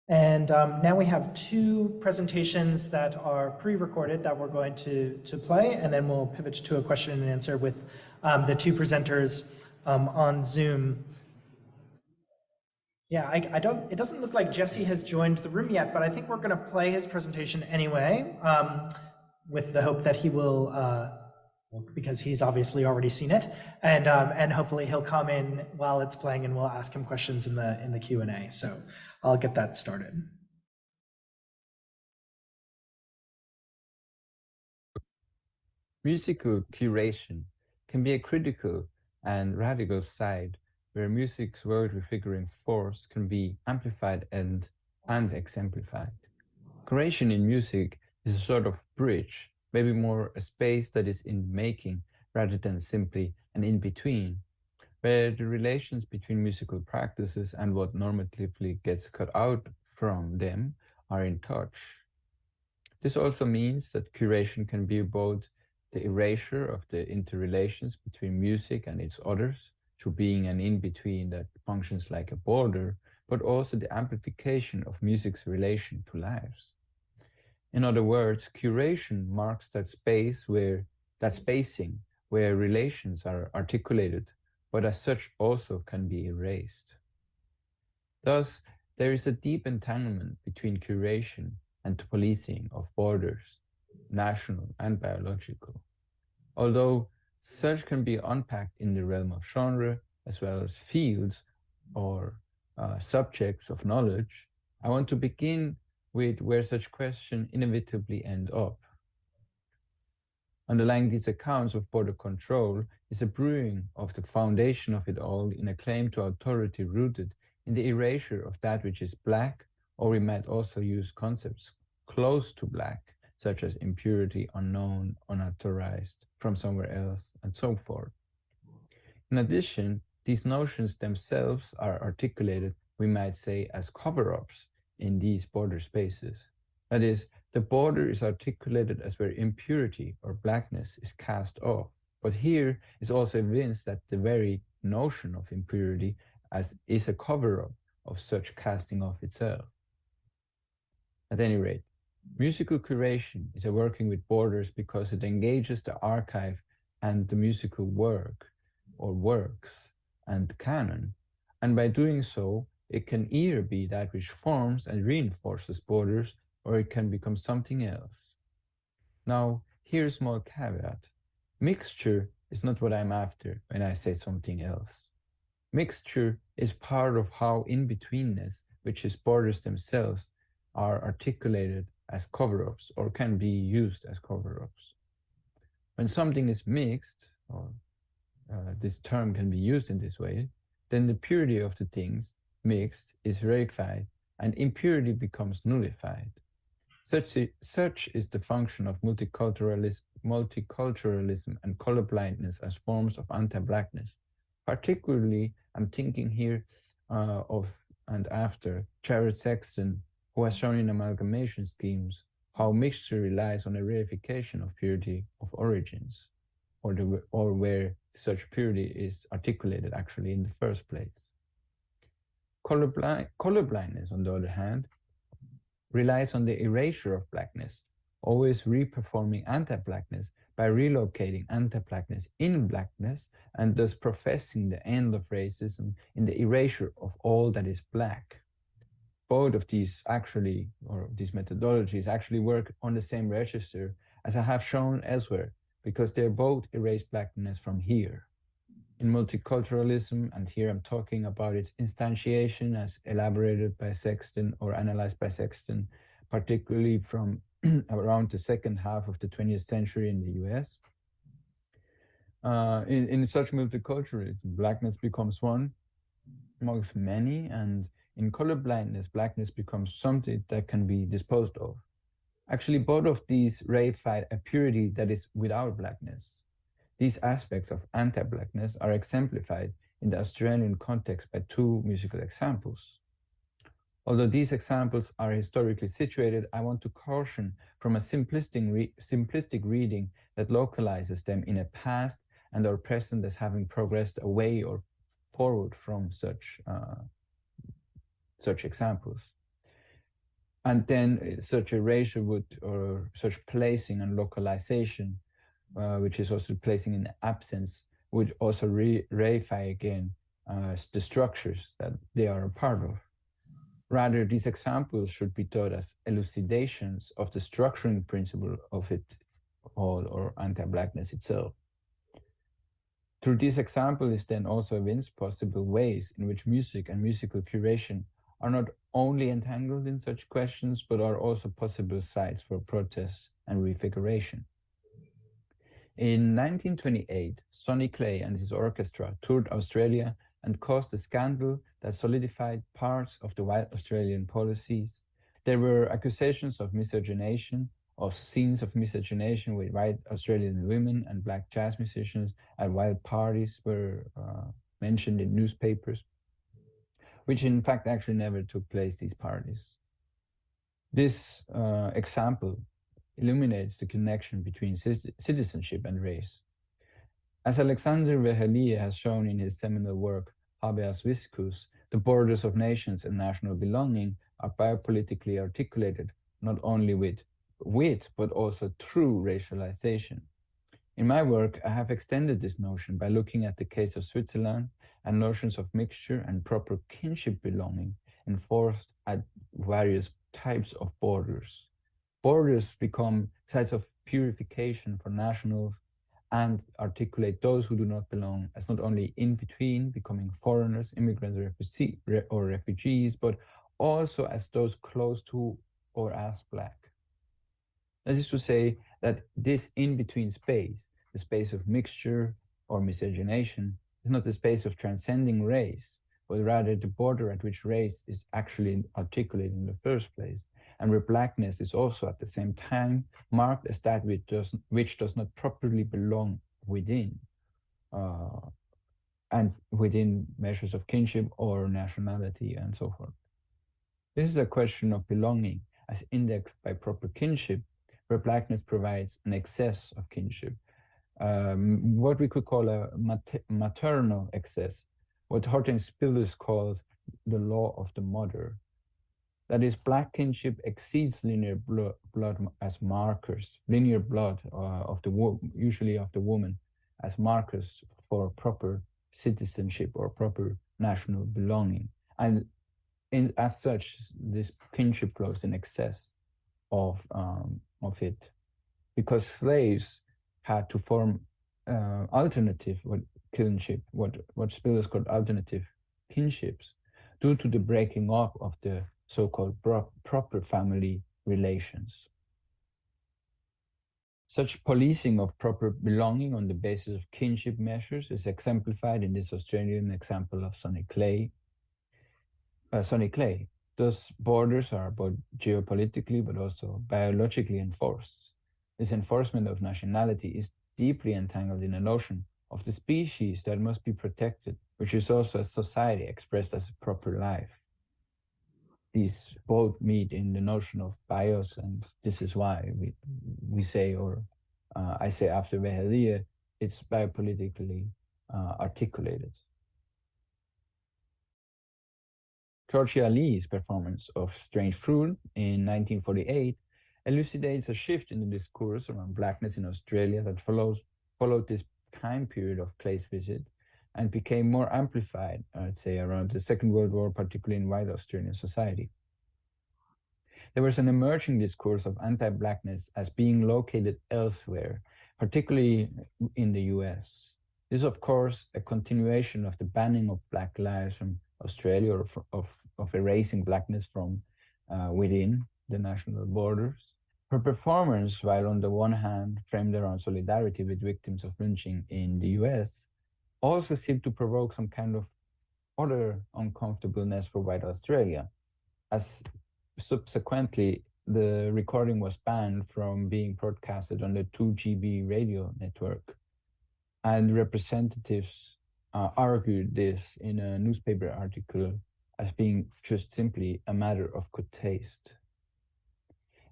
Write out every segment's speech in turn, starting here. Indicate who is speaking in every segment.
Speaker 1: And now we have two presentations that are pre-recorded that we're going to play, and then we'll pivot to a question and answer with the two presenters on Zoom. Yeah, it doesn't look like Jessie has joined the room yet, but I think we're going to play his presentation anyway, with the hope that he will, because he's obviously already seen it, and hopefully he'll come in while it's playing, and we'll ask him questions in the Q&A. So I'll get that started.
Speaker 2: Musical curation can be a critical and radical side where music's word refiguring force can be amplified and exemplified. Curation in music is a sort of bridge, maybe more a space that is in making rather than simply an in-between, where the relations between musical practices and what normatively gets cut out from them are in touch. This also means that curation can be both the erasure of the interrelations between music and its others, through being an in-between that functions like a border, but also the amplification of music's relation to lives. In other words, curation marks that spacing where relations are articulated, but as such also can be erased. Thus, there is a deep entanglement between curation and policing of borders, national and biological. Although such can be unpacked in the realm of genre, as well as fields or subjects of knowledge, I want to begin with where such questions inevitably end up. Underlying these accounts of border control is a brewing of the foundation of it all in a claim to authority rooted in the erasure of that which is black, or we might also use concepts close to black, such as impurity, unknown, unauthorized, from somewhere else, and so forth. In addition, these notions themselves are articulated, we might say, as cover-ups in these border spaces. That is, the border is articulated as where impurity or blackness is cast off. But here is also evinced that the very notion of impurity is a cover-up of such casting off itself. At any rate, musical curation is a working with borders because it engages the archive and the musical work, or works, and canon, and by doing so, it can either be that which forms and reinforces borders, or it can become something else. Now, here's a small caveat. Mixture is not what I'm after when I say something else. Mixture is part of how in-betweenness, which is borders themselves, are articulated as cover-ups or can be used as cover-ups. When something is mixed, or this term can be used in this way, then the purity of the things mixed is rarefied and impurity becomes nullified. Such is the function of multiculturalism and colorblindness as forms of anti-blackness. Particularly, I'm thinking here of and after Jared Sexton, who has shown in amalgamation schemes how mixture relies on a reification of purity of origins, or where such purity is articulated actually in the first place. Colorblindness, on the other hand, relies on the erasure of blackness, always reperforming anti-blackness by relocating anti-blackness in blackness, and thus professing the end of racism in the erasure of all that is black. Both of these these methodologies actually work on the same register, as I have shown elsewhere, because they both erase blackness from here. In multiculturalism, and here I'm talking about its instantiation as elaborated by Sexton or analyzed by Sexton, particularly from around the second half of the 20th century in the US. In such multiculturalism, blackness becomes one amongst many, and in colorblindness, blackness becomes something that can be disposed of. Actually, both of these reified a purity that is without blackness. These aspects of anti-blackness are exemplified in the Australian context by two musical examples. Although these examples are historically situated, I want to caution from a simplistic reading that localizes them in a past and are present as having progressed away or forward from such examples. And then such erasure would, or such placing and localization, which is also placing in absence, would also reify again the structures that they are a part of. Rather, these examples should be taught as elucidations of the structuring principle of it all, or anti-blackness itself. Through this example is then also evinced possible ways in which music and musical curation are not only entangled in such questions, but are also possible sites for protest and refiguration. In 1928, Sonny Clay and his orchestra toured Australia and caused a scandal that solidified parts of the white Australian policies. There were accusations of miscegenation, of scenes of miscegenation with white Australian women and black jazz musicians at wild parties were mentioned in newspapers, which in fact actually never took place, these parties. This example illuminates the connection between citizenship and race. As Alexander Veheliye has shown in his seminal work, Habeas Viscus, the borders of nations and national belonging are biopolitically articulated not only with, but also through racialization. In my work, I have extended this notion by looking at the case of Switzerland and notions of mixture and proper kinship belonging enforced at various types of borders. Borders become sites of purification for nationals and articulate those who do not belong as not only in between, becoming foreigners, immigrants, or refugees, but also as those close to or as black. That is to say that this in-between space, the space of mixture or miscegenation, is not the space of transcending race, but rather the border at which race is actually articulated in the first place, and where blackness is also at the same time marked as that which does not properly belong within, and within measures of kinship or nationality and so forth. This is a question of belonging as indexed by proper kinship, where blackness provides an excess of kinship, what we could call a maternal excess, what Hortense Spillers calls the law of the mother. That is, black kinship exceeds linear blood as markers, linear blood usually of the woman, as markers for proper citizenship or proper national belonging. And as such, this kinship flows in excess of it, because slaves had to form alternative kinship, what Spillers called alternative kinships, due to the breaking up of the so-called proper family relations. Such policing of proper belonging on the basis of kinship measures is exemplified in this Australian example of Sonny Clay. Thus, borders are both geopolitically but also biologically enforced. This enforcement of nationality is deeply entangled in a notion of the species that must be protected, which is also a society expressed as a proper life. These both meet in the notion of bios, and this is why we say, or I say after Veheliye, it's biopolitically articulated. Georgia Lee's performance of Strange Fruit in 1948 elucidates a shift in the discourse around blackness in Australia that followed this time period of Clay's visit and became more amplified, I'd say, around the Second World War, particularly in white Australian society. There was an emerging discourse of anti-blackness as being located elsewhere, particularly in the US. This is, of course, a continuation of the banning of black lives from Australia, or of erasing blackness from within the national borders. Her performance, while on the one hand framed around solidarity with victims of lynching in the US, also seemed to provoke some kind of other uncomfortableness for white Australia, as subsequently the recording was banned from being broadcasted on the 2GB radio network. And representatives argued this in a newspaper article as being just simply a matter of good taste.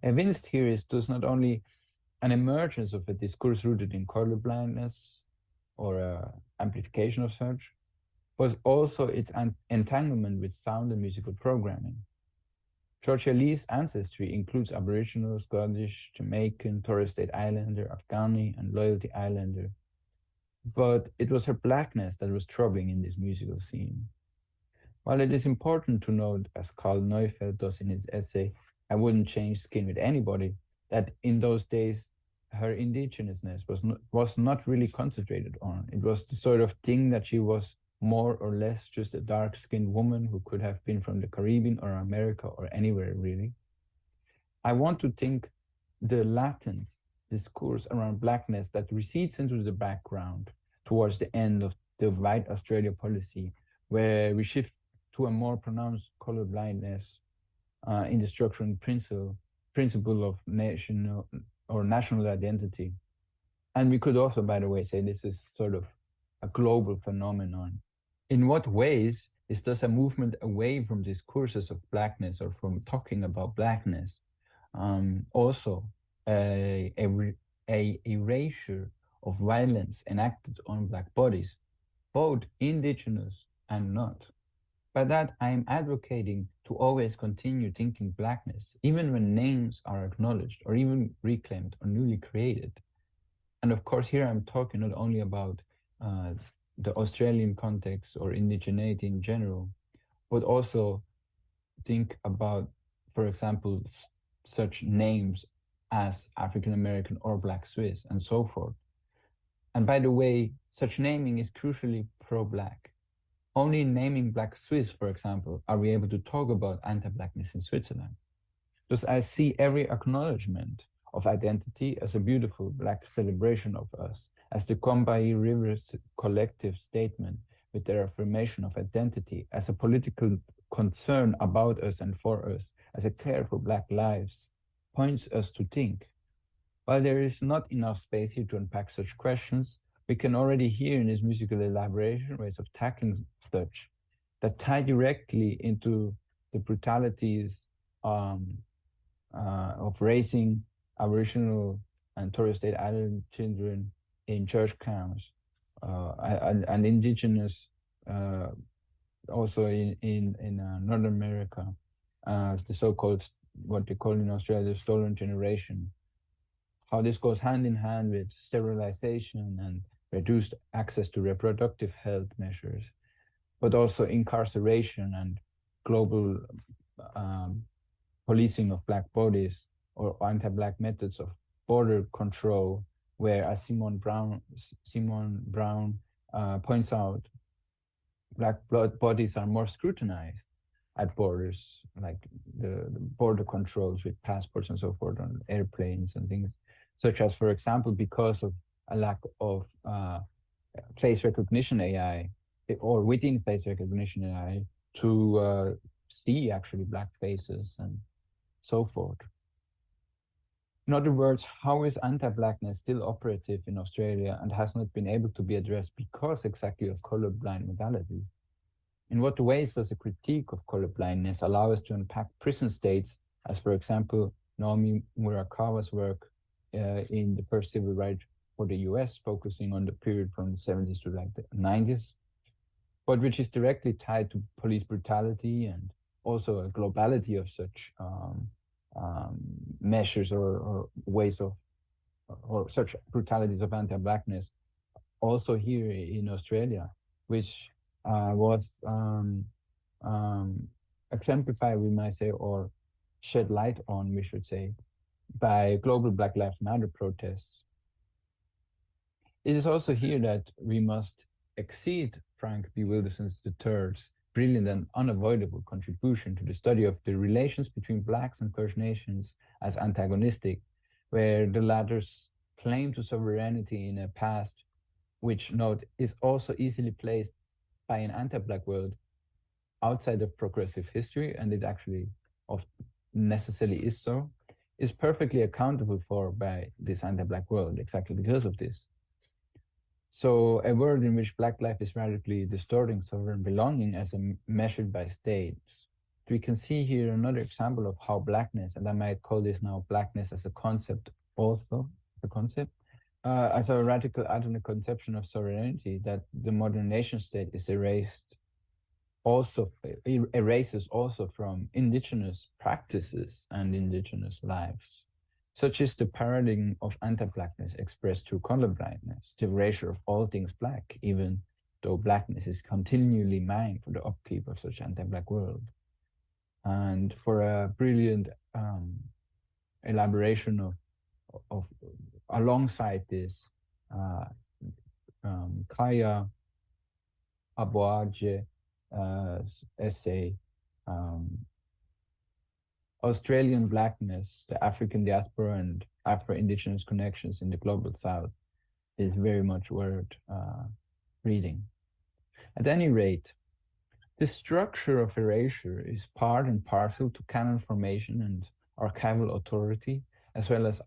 Speaker 2: Evinced here is thus not only an emergence of a discourse rooted in colorblindness or amplification of such, but also its entanglement with sound and musical programming. Georgia Lee's ancestry includes Aboriginal, Scottish, Jamaican, Torres Strait Islander, Afghani, and Loyalty Islander. But it was her blackness that was troubling in this musical scene. While it is important to note, as Carl Neufeld does in his essay, I Wouldn't Change Skin with Anybody, that in those days her indigenousness was not really concentrated on. It was the sort of thing that she was more or less just a dark-skinned woman who could have been from the Caribbean or America or anywhere really. I want to think the latent discourse around blackness that recedes into the background towards the end of the White Australia policy, where we shift to a more pronounced colorblindness in the structural principle of national identity. And we could also, by the way, say this is sort of a global phenomenon. In what ways is thus a movement away from discourses of blackness or from talking about blackness? Also, a erasure of violence enacted on Black bodies, both indigenous and not. By that, I am advocating to always continue thinking blackness, even when names are acknowledged or even reclaimed or newly created. And of course, here I'm talking not only about the Australian context or indigeneity in general, but also think about, for example, such names as African American or Black Swiss and so forth. And by the way, such naming is crucially pro-Black. Only in naming Black Swiss, for example, are we able to talk about anti-Blackness in Switzerland. Thus, I see every acknowledgement of identity as a beautiful Black celebration of us, as the Combahee River's collective statement with their affirmation of identity as a political concern about us and for us, as a care for Black lives, points us to think. While there is not enough space here to unpack such questions, we can already hear in his musical elaboration ways of tackling such that tie directly into the brutalities of raising Aboriginal and Torres Strait Islander children in church camps and indigenous also in North America, the so-called, what they call in Australia, the stolen generation. How this goes hand in hand with sterilization and reduced access to reproductive health measures, but also incarceration and global policing of Black bodies or anti-Black methods of border control, where, as Simone Brown points out, Black bodies are more scrutinized at borders, like the border controls with passports and so forth on airplanes and things, such as, for example, because of a lack of face recognition AI, or within face recognition AI, to see actually Black faces and so forth. In other words, how is anti-Blackness still operative in Australia and has not been able to be addressed because exactly of colorblind modalities? In what ways does a critique of colorblindness allow us to unpack prison states, as for example, Naomi Murakawa's work in the first civil rights for the US, focusing on the period from the 70s to like the 90s, but which is directly tied to police brutality and also a globality of such measures or ways of, or such brutalities of anti-Blackness, also here in Australia, which was exemplified, we might say, or shed light on, we should say, by global Black Lives Matter protests. It is also here that we must exceed Frank B. Wilderson's III's brilliant and unavoidable contribution to the study of the relations between Blacks and First Nations as antagonistic, where the latter's claim to sovereignty in a past, which, note, is also easily placed by an anti-Black world outside of progressive history, and it actually necessarily is so, is perfectly accountable for by this anti-Black world, exactly because of this. So a world in which Black life is radically distorting sovereign belonging as measured by states. We can see here another example of how Blackness, and I might call this now Blackness as a concept also, the concept, as a radical alternate conception of sovereignty, that the modern nation state is erased also erases also from indigenous practices and indigenous lives. Such is the paradigm of anti-blackness expressed through colorblindness, the erasure of all things black, even though blackness is continually mined for the upkeep of such anti-black world. And for a brilliant elaboration of alongside this, Kaya Aboagye essay, Australian Blackness, the African Diaspora and Afro-Indigenous Connections in the Global South, is very much worth reading. At any rate, the structure of erasure is part and parcel to canon formation and archival authority, as well as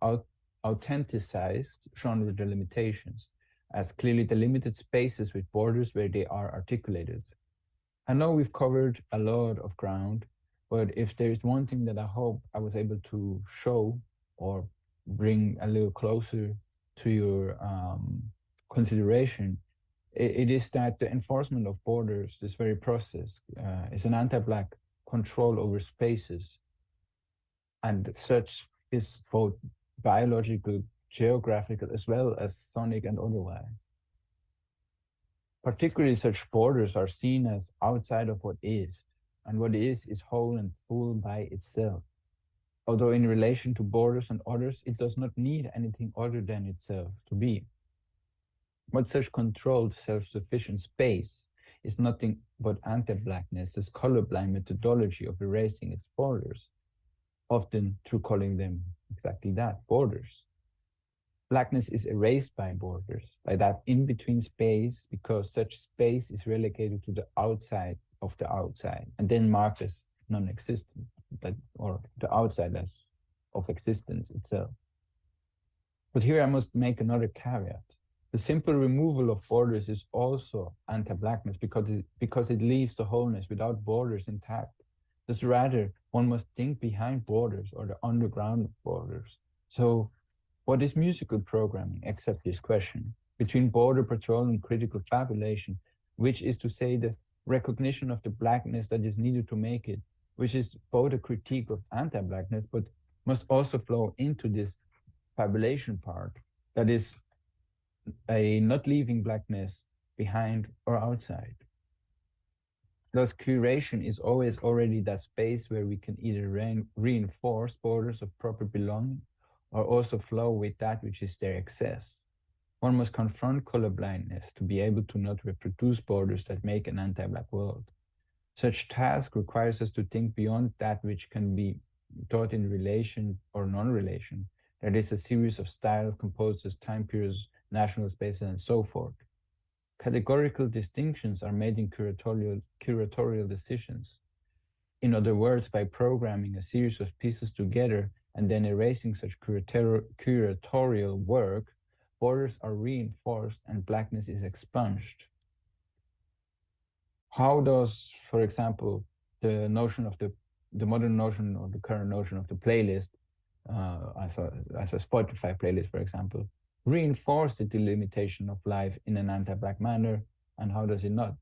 Speaker 2: authenticized genre delimitations, as clearly delimited spaces with borders where they are articulated. I know we've covered a lot of ground, but if there is one thing that I hope I was able to show or bring a little closer to your consideration, it is that the enforcement of borders, this very process, is an anti-black control over spaces, and such is both biological, geographical, as well as sonic and otherwise. Particularly such borders are seen as outside of what is, and what is whole and full by itself. Although in relation to borders and others, it does not need anything other than itself to be. But such controlled, self-sufficient space is nothing but anti-blackness, this colorblind methodology of erasing its borders, often through calling them exactly that, borders. Blackness is erased by borders, by that in-between space, because such space is relegated to the outside of the outside, and then marked as non-existent, or the outside as of existence itself. But here I must make another caveat. The simple removal of borders is also anti-blackness because it leaves the wholeness without borders intact. Thus, rather, one must think behind borders or the underground of borders. So, what is musical programming except this question? Between border patrol and critical fabulation, which is to say the recognition of the blackness that is needed to make it, which is both a critique of anti-blackness, but must also flow into this fabulation part, that is a not leaving blackness behind or outside. Thus, curation is always already that space where we can either reinforce borders of proper belonging or also flow with that which is their excess. One must confront colorblindness to be able to not reproduce borders that make an anti-black world. Such task requires us to think beyond that which can be taught in relation or non-relation. That is a series of styles, composers, time periods, national spaces, and so forth. Categorical distinctions are made in curatorial decisions. In other words, by programming a series of pieces together and then erasing such curatorial work, borders are reinforced and blackness is expunged. How does, for example, the notion of the modern notion or the current notion of the playlist, as a Spotify playlist, for example, reinforce the delimitation of life in an anti-black manner, and how does it not?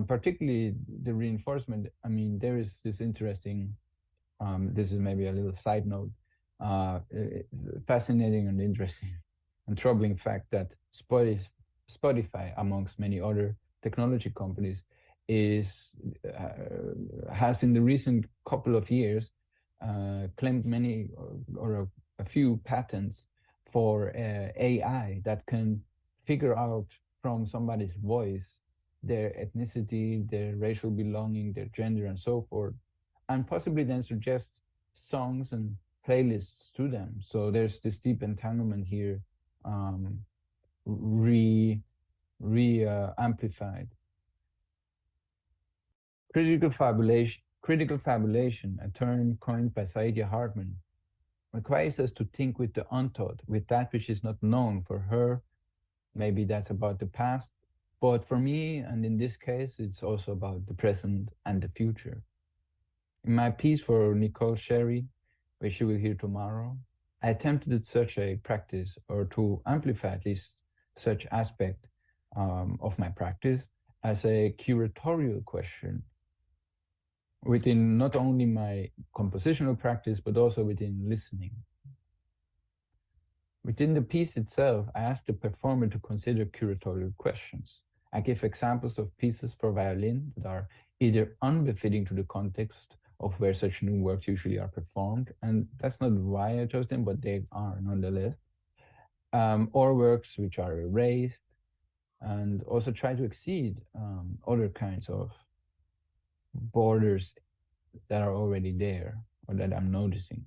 Speaker 2: Particularly the reinforcement, I mean, there is this interesting, this is maybe a little side note, fascinating and interesting and troubling fact that Spotify, amongst many other technology companies, has in the recent couple of years claimed many or a few patents for AI that can figure out from somebody's voice their ethnicity, their racial belonging, their gender, and so forth, and possibly then suggest songs and playlists to them. So there's this deep entanglement here, amplified. Critical fabulation, a term coined by Saidyia Hartman, requires us to think with the untaught, with that which is not known. For her, maybe that's about the past, but for me, and in this case, it's also about the present and the future. In my piece for Nicole Sherry, which you will hear tomorrow, I attempted such a practice, or to amplify at least such aspect of my practice, as a curatorial question within not only my compositional practice, but also within listening. Within the piece itself, I asked the performer to consider curatorial questions. I give examples of pieces for violin that are either unbefitting to the context of where such new works usually are performed, and that's not why I chose them, but they are nonetheless, or works which are erased, and also try to exceed other kinds of borders that are already there or that I'm noticing.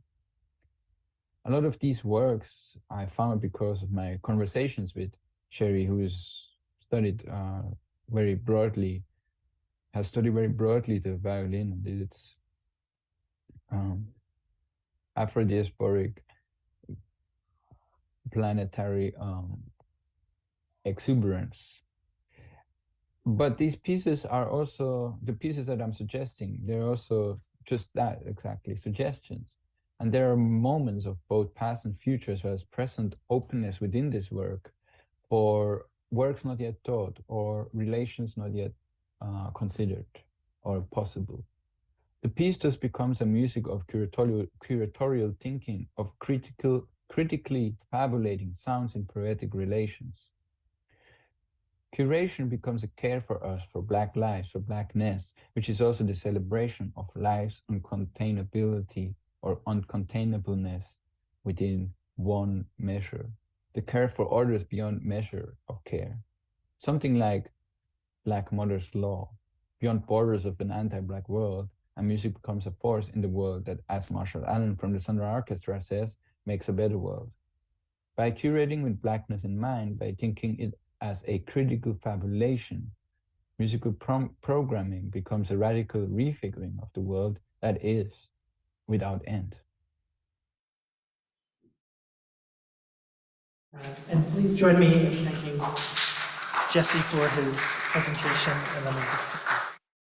Speaker 2: A lot of these works I found because of my conversations with Sherry, who has studied very broadly the violin and its Afrodiasporic planetary exuberance. But these pieces are also, the pieces that I'm suggesting, they're also just that, exactly, suggestions. And there are moments of both past and future, as well as present openness within this work for works not yet taught or relations not yet considered or possible. The piece thus becomes a music of curatorial thinking, of critically fabulating sounds in poetic relations. Curation becomes a care for us, for Black lives, for Blackness, which is also the celebration of life's uncontainability or uncontainableness within one measure. The care for others beyond measure of care. Something like Black Mother's Law, beyond borders of an anti-Black world, and music becomes a force in the world that, as Marshall Allen from the Thunder Orchestra says, makes a better world. By curating with Blackness in mind, by thinking it as a critical fabulation, musical programming becomes a radical refiguring of the world that is without end.
Speaker 1: And please join me in thanking Jessie for his presentation, and let me just get this.